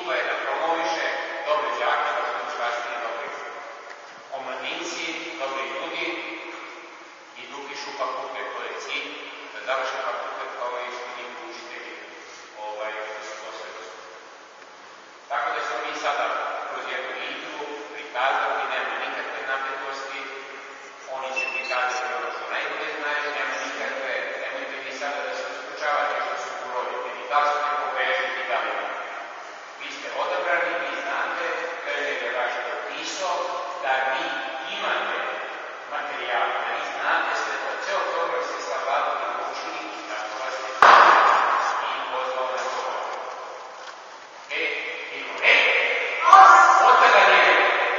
uloga je da promoviše dobre đake, da budu časni i dobri omladinci, dobri ljudi i da upišu fakultet. To je cilj, da završe fakultet kao i što njih učitelji što su to sve dostupni. Tako da smo mi sada kroz jednu igru prikazati, nema nikakve napetosti, oni će prikazati ono što najbolje znaju, nema nikakve, nemojte vi sada da se uskučavate što su tu roditelji, da li su te povežiti, da li ne. Vi ste odabrani, vi znate, kaže da vaš propisao, da vi imate materijal, da vi znate sve to, ceo program ste savladali, naučili i tako vas je i pozvao na to. Idemo,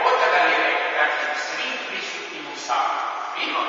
otaga ne, znači svi prisutnim u salu. Idemo,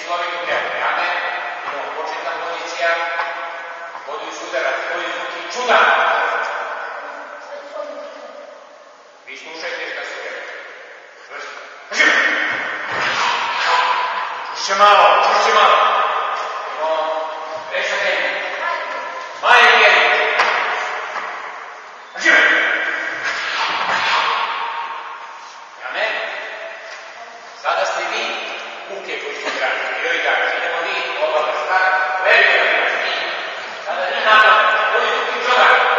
slovi tu priame, idemo početna pozicija, budu se udarati koji zvuki čuda. Vi slušajte šta se gleda. Vrši. Čušće malo. Idemo, reša temi. Maje geri. Žive. Jame. Sada ste vi kuke koji su igrali. Joj da, idemo vi, ova vrsta, velike na vrsti. Sada vi napad, koji su ti čuda.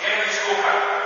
Idemo iz kuha.